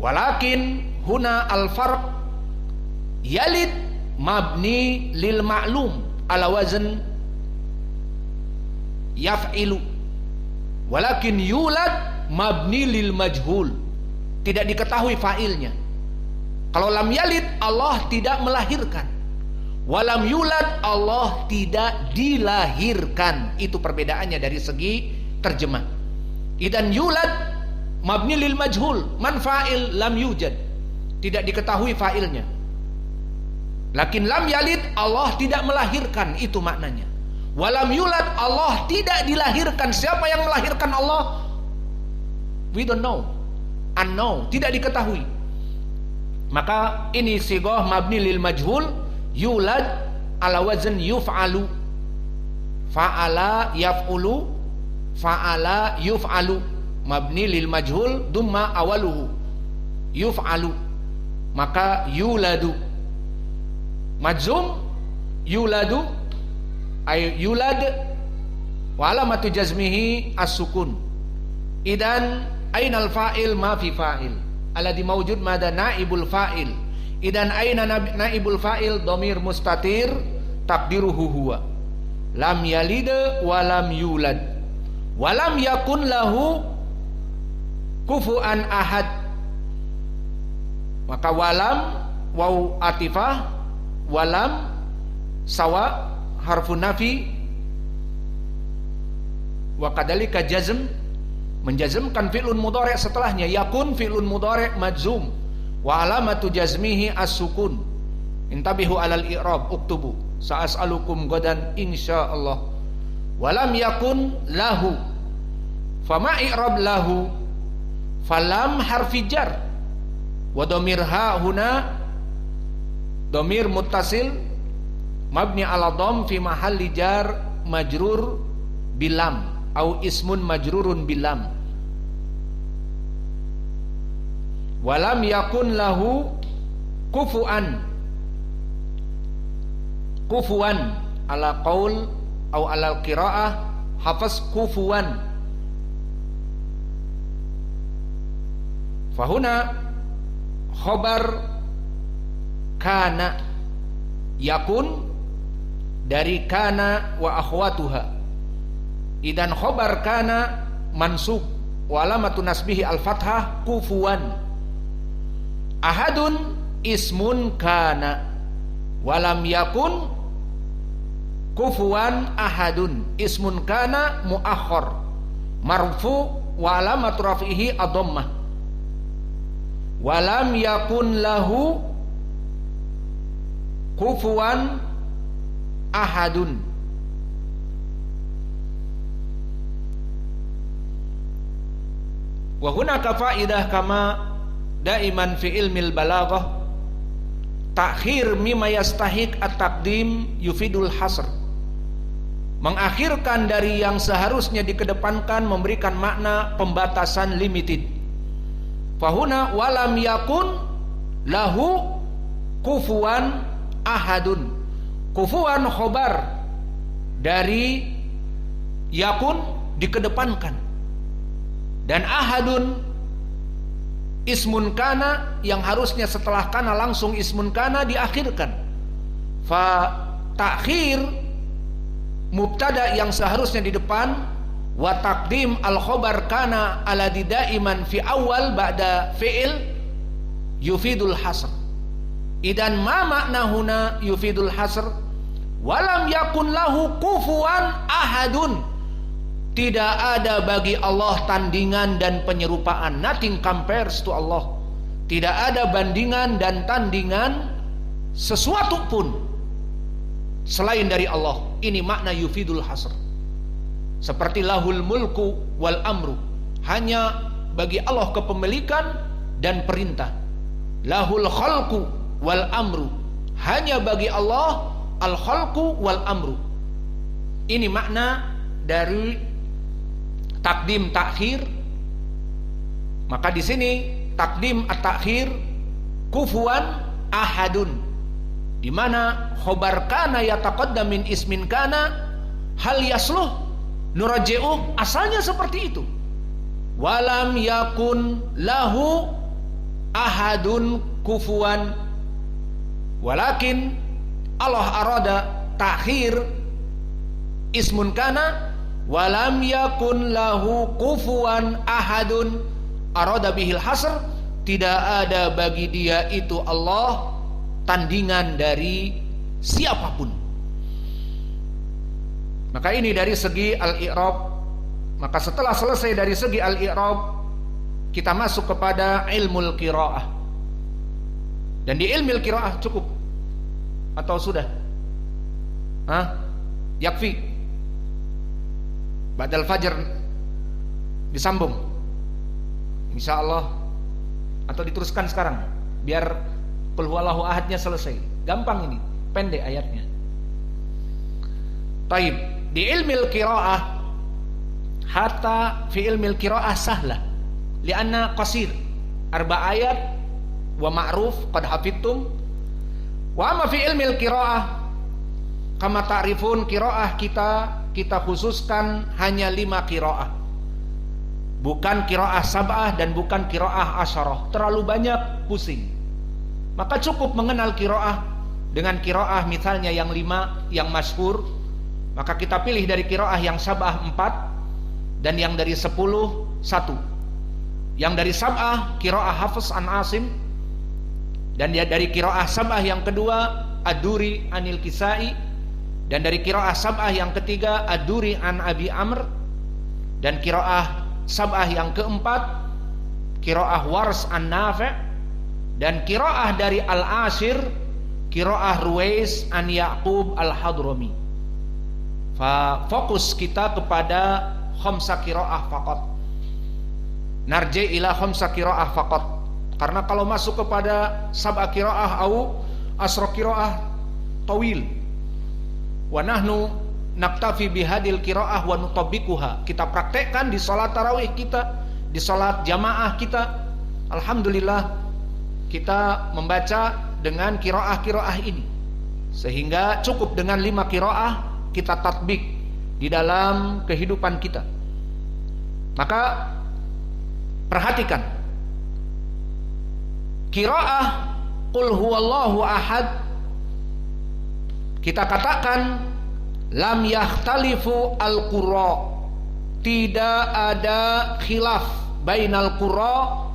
Walakin huna al-farq yalid mabni lil ma'lum ala wazn yaf'ilu, walakin yulad mabni lil majhul, tidak diketahui fa'ilnya. Kalau lam yalid, Allah tidak melahirkan. Walam yulad, Allah tidak dilahirkan. Itu perbedaannya dari segi terjemah. Idan yulad mabni lil majhul, man fa'il lam yujad, tidak diketahui fa'ilnya. Lakin lam yalid, Allah tidak melahirkan, itu maknanya. Walam yulad, Allah tidak dilahirkan. Siapa yang melahirkan Allah? We don't know, unknown, tidak diketahui. Maka ini sighah mabni lil majhul, yulad ala wazn yuf'alu, fa'ala yaf'ulu, fa'ala yuf'alu, mabni lil majhul dumma awaluhu yuf'alu, maka yuladu majzum, yuladu ay yulad wa alamatu jazmihi as-sukun. Idan ainal fa'il ma fi fa'il alladhi mawjud mada naibul fa'il. Idan aina naibul fa'il dhamir mustatir takdiruhu huwa lam yalid wa lam yulad wa lam yakun lahu kufuan ahad. Maka walam waw atifah, walam sawa harfun nafi, wa kadalika jazm, menjazmkan fi'lun mudhari' setelahnya, yakun fi'lun mudhari' majzum wa alamatu jazmihi as-sukun. Intabihu alal i'rab, uktubu sa'as'alukum godan insyaallah. Walam yakun lahu, fama i'rab lahu, falam harfi jar wa dhamir ha huna dhamir muttasil mabni ala dham fi mahalli jar majrur bilam au ismun majrurun bilam. Walam yakun lahu kufuan, kufuan ala qaul au ala qiraah hafaz kufuan. Fahuna khobar kana, yakun dari kana wa akhwatuha. Idan khobar kana mansub wa alamatu nasbihi al-fathah kufuwan. Ahadun ismun kana walam yakun kufuwan ahadun, ismun kana muakhar marfu wa alamatu rafihi ad-dhammah. Walam yakun lahu kufuwan ahadun. Wa hunaka faidah kama daiman fi ilmil balaghah, ta'khir mimma yastahiq at-taqdim yufidul hasr. Mengakhirkan dari yang seharusnya dikedepankan memberikan makna pembatasan, limited. Fahuna walam yakun lahu kufuwan ahadun. Kufuwan khobar dari yakun dikedepankan, dan ahadun ismun kana yang harusnya setelah kana langsung ismun kana diakhirkan. Fa ta'khir mubtada yang seharusnya di depan, wa taqdim al khobar kana ala daiman fi awal ba'da fi'il yufidul hasr. Idan ma makna huna yufidul hasr? Walam yakun lahu kufuwan ahadun. Tidak ada bagi Allah tandingan dan penyerupaan. Nothing compares to Allah. Tidak ada bandingan dan tandingan sesuatu pun selain dari Allah. Ini makna yufidul hasr. Seperti lahul mulku wal amru, hanya bagi Allah kepemilikan dan perintah. Lahul khalqu wal amru, hanya bagi Allah al khalqu wal amru. Ini makna dari takdim takhir. Maka di sini takdim at-takhir kufuwan ahadun, di mana khobar kana yataqaddam min ismin kana, hal yasluh nuraji'uh, asalnya seperti itu. Walam yakun lahu ahadun kufuwan, walakin Allah arada takhir ismun kana walam yakun lahu kufuwan ahadun, arada bihil hasr, tidak ada bagi dia itu Allah tandingan dari siapapun. Maka ini dari segi al-i'rab. Maka setelah selesai dari segi al-i'rab, kita masuk kepada ilmul qiraah. Dan di ilmul qiraah cukup atau sudah? Yakfi. Ba'dal fajr disambung, insyaallah, atau diteruskan sekarang biar qul huwallahu ahadnya selesai. Gampang ini, pendek ayatnya. Taib, di ilmil qiraah, hatta fi ilmil qiraah sahlah lianna qasir, 4 ayat wa ma'ruf qad hafidtum. Wa amma fi ilmil qiraah, kama ta'rifun, qiraah kita khususkan hanya 5 qiraah, bukan qiraah sab'ah dan bukan qiraah asyarah. Terlalu banyak, pusing. Maka cukup mengenal qiraah dengan qiraah misalnya yang 5 yang masyhur. Maka kita pilih dari qiraah yang sab'ah 4 dan yang dari 10 1. Yang dari sab'ah qiraah Hafs an Asim, dan dari qiraah sab'ah yang kedua Ad-Duri anil Kisai, dan dari qiraah sab'ah yang ketiga Ad-Duri an Abi Amr, dan qiraah sab'ah yang keempat qiraah Wars an Nafi', dan qiraah dari Al-Ashir qiraah Ruwais an Ya'qub Al-Hadrami. Fokus kita kepada khamsa qiraah faqat, narji ila khamsa qiraah faqat. Karena kalau masuk kepada sab'a qiraah au asra qiraah tawil, wa nahnu naktafi bihadil qiraah wa nutabbiquha. Kita praktekkan di salat tarawih kita, di salat jamaah kita. Alhamdulillah kita membaca dengan qiraah-qiraah ini, sehingga cukup dengan 5 qiraah kita tatbik di dalam kehidupan kita. Maka perhatikan qiraah qul huwallahu ahad, kita katakan lam yakhtalifu al-qurra, tidak ada khilaf bainal qurra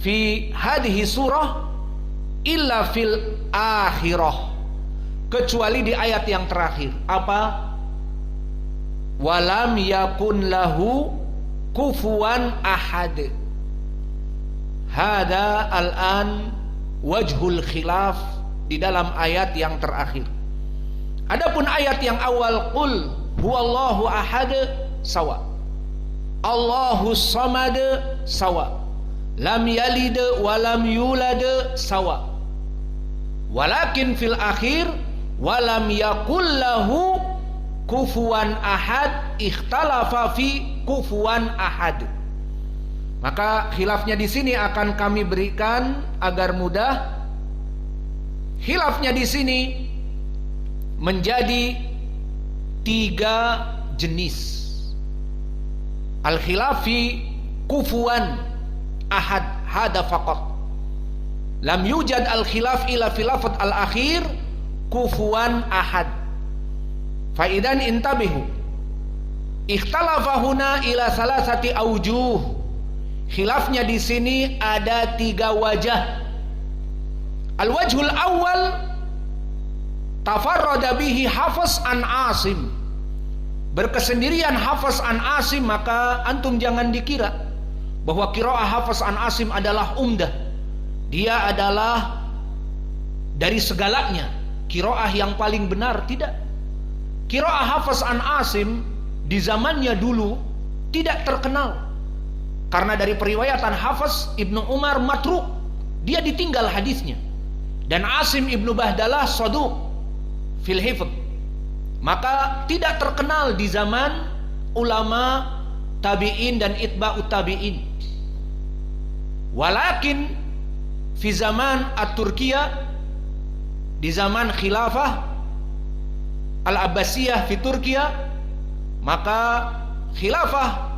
fi hadhihi surah illa fil akhirah, kecuali di ayat yang terakhir. Apa? Walam yakun lahu kufuwan ahad. Hada al-an wajhul khilaf di dalam ayat yang terakhir. Adapun ayat yang awal qul huwallahu ahad sawa, Allahus samad sawa, lam yalid wa lam yulad sawa, walakin fil akhir walam yakul lahu kufuwan ahad ikhtalafa fi kufuwan ahad. Maka khilafnya di sini akan kami berikan agar mudah. Khilafnya di sini menjadi 3 jenis. Al-khilafi kufuwan ahad, hada faqat. Lam yujad al-khilaf ila fil lafz al-akhir kufuwan ahad. Faidan intabihu, ikhtalafa huna ila salasati aujuh. Khilafnya di sini ada 3 wajah. Al-wajhul awal tafarrada bihi Hafs an Asim, berkesendirian Hafs an Asim. Maka antum jangan dikira bahwa qiraah Hafs an Asim adalah umdah, dia adalah dari segalanya qiraah yang paling benar. Tidak. Qiraah Hafs an Asim di zamannya dulu tidak terkenal, karena dari periwayatan Hafs Ibnu Umar matruk, dia ditinggal hadisnya. Dan Asim Ibnu Bahdalah saduq fil hifdz, maka tidak terkenal di zaman ulama tabi'in dan itba'ut tabi'in. Walakin fi zaman at-Turkiyah, di zaman khilafah al-Abbasiyah fi Turkiya, maka khilafah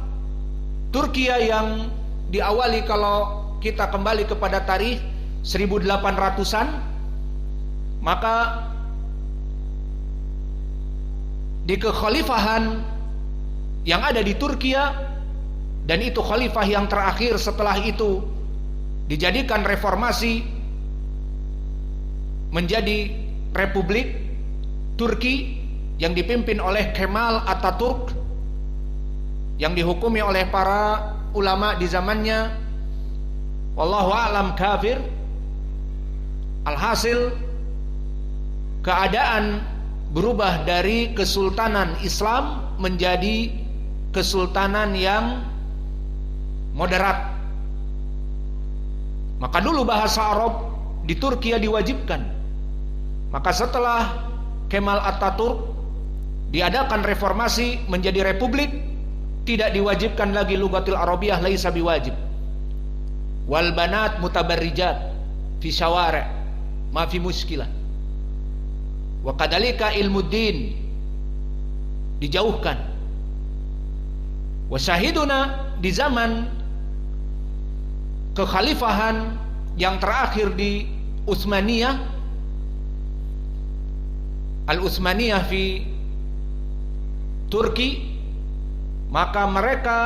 Turkiya yang diawali, kalau kita kembali kepada tarikh 1800-an, maka di kekhalifahan yang ada di Turkiya, dan itu khalifah yang terakhir, setelah itu dijadikan reformasi menjadi Republik Turki yang dipimpin oleh Kemal Atatürk, yang dihukumi oleh para ulama di zamannya, wallahu a'lam kafir. Alhasil keadaan berubah dari kesultanan Islam menjadi kesultanan yang moderat. Maka dulu bahasa Arab di Turkiya diwajibkan. Maka setelah Kemal Atatürk diadakan reformasi menjadi republik, tidak diwajibkan lagi lugatul Arabiyah, laisa biwajib. Wal banat mutabarrijat fi syawari' ma fi muskilah. Wa kadzalika ilmuddin dijauhkan. Wa syahiduna di zaman kekhalifahan yang terakhir di Utsmaniyah, Al-Utsmaniyah fi Turki, maka mereka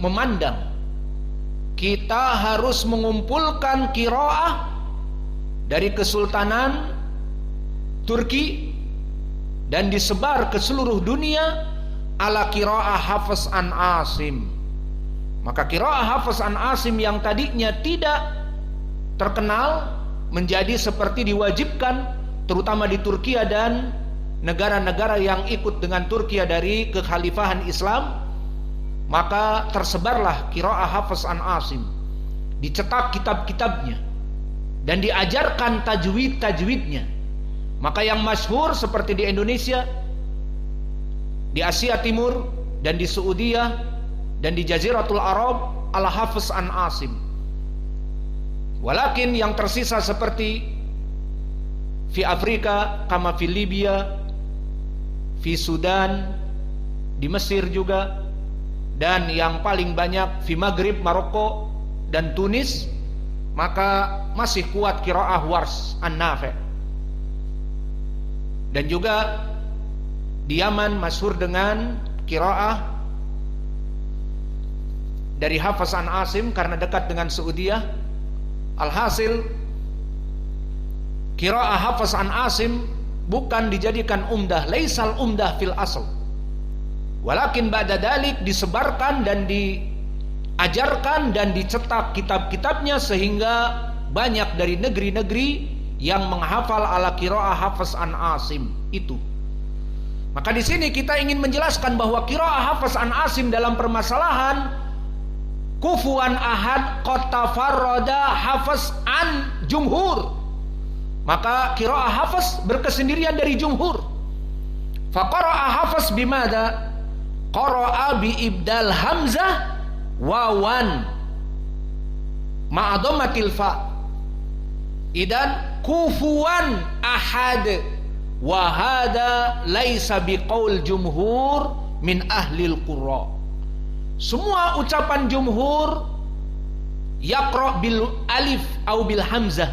memandang kita harus mengumpulkan qiraah dari kesultanan Turki dan disebar ke seluruh dunia ala qiraah Hafiz an Asim. Maka qiraah Hafiz an Asim yang tadinya tidak terkenal menjadi seperti diwajibkan, terutama di Turkiya dan negara-negara yang ikut dengan Turkiya dari kekhalifahan Islam. Maka tersebarlah qiraah Hafiz an Asim, dicetak kitab-kitabnya dan diajarkan tajwid-tajwidnya. Maka yang masyhur seperti di Indonesia, di Asia Timur, dan di Saudiyah, dan di Jaziratul Arab, Al-Hafiz an Asim. Walakin yang tersisa seperti di Afrika, kama fi Libya, di Sudan, di Mesir juga, dan yang paling banyak di Maghrib, Maroko, dan Tunis, maka masih kuat qiraah Warsh an-Nafi'. Dan juga di Yaman masyhur dengan qiraah dari Hafiz an Asim karena dekat dengan Saudiyah. Alhasil qiraah Hafiz an Asim bukan dijadikan umdah, laisal umdah fil asl, walakin ba'da dalik disebarkan dan diajarkan dan dicetak kitab-kitabnya sehingga banyak dari negeri-negeri yang menghafal ala qiraah Hafiz an Asim itu. Maka di sini kita ingin menjelaskan bahwa qiraah Hafiz an Asim dalam permasalahan kufuwan ahad qad tafarrada Hafiz an jumhur. Maka qiraah Hafiz berkesendirian dari jumhur. Fa qara'a Hafiz bimada? Qara'a bi ibdal hamzah wawan ma'adhammatil fa. Idan kufuwan ahad wa hada laisa biqaul jumhur min ahlil qurra. Semua ucapan jumhur yaqra bil alif au bil hamzah,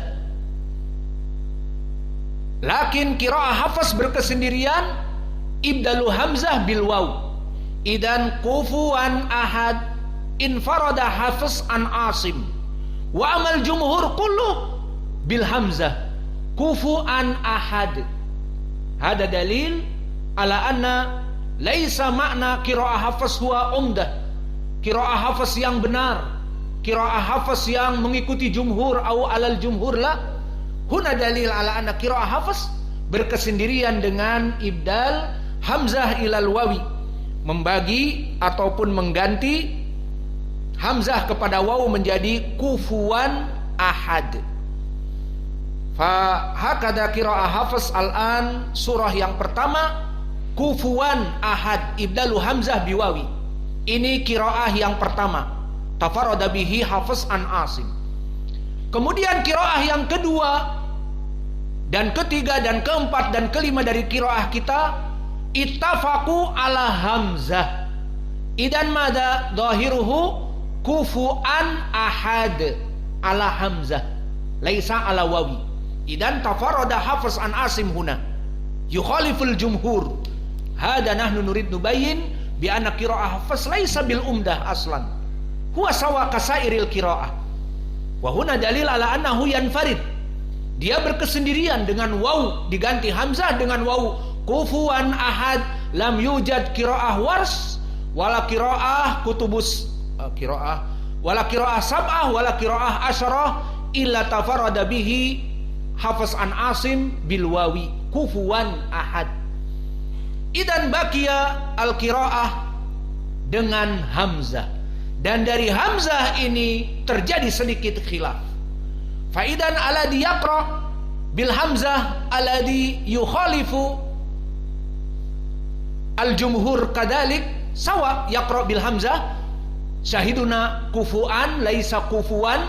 lakin qiraah Hafiz berkesendirian ibdalu hamzah bil waw. Idan kufuwan ahad infarada Hafiz an Asim wa amal jumhur kullu bil hamzah kufuan ahad. Hada dalil ala anna laisa makna qiraah Hafiz huwa umdah, qiraah Hafiz yang benar, qiraah Hafiz yang mengikuti jumhur au alal jumhur la. Huna dalil ala anna qiraah Hafiz berkesendirian dengan ibdal hamzah ilal wawi, membagi ataupun mengganti hamzah kepada waw menjadi kufuwan ahad. Fa hakada qiraah Hafiz al-an surah yang pertama kufuwan ahad ibdalu hamzah biwawi. Ini qiraah yang pertama, tafarrada bihi Hafiz an Asim. Kemudian qiraah yang kedua dan ketiga dan keempat dan kelima dari qiraah kita ittafaqu ala hamzah. Idan mada dhahiruhu kufuan ahad ala hamzah laisa ala wawi. Idan tafarrada Hafiz an Asim huna yukhaliful jumhur. Hada nahnu nurid nubayyin bi anna qira'ah Hafiz laisa bil umdah aslan. Huwa sawa kasairil qira'ah. Wa huna dalil ala annahu yanfarid. Dia berkesendirian dengan waw diganti hamzah dengan waw kufuwan ahad. Lam yujad qira'ah wars wala qira'ah kutubus qira'ah wala qira'ah sab'ah wala qira'ah asyarah illa tafarrada bihi Hafiz an Asim bil wawi kufuwan ahad. Idan baqiya al qira'ah dengan hamzah, dan dari hamzah ini terjadi sedikit khilaf. Fa idan alladhi yaqra bil hamzah alladhi yukhalifu al jumhur kadalik sawa yaqra bil hamzah syahiduna kufuan laisa kufuwan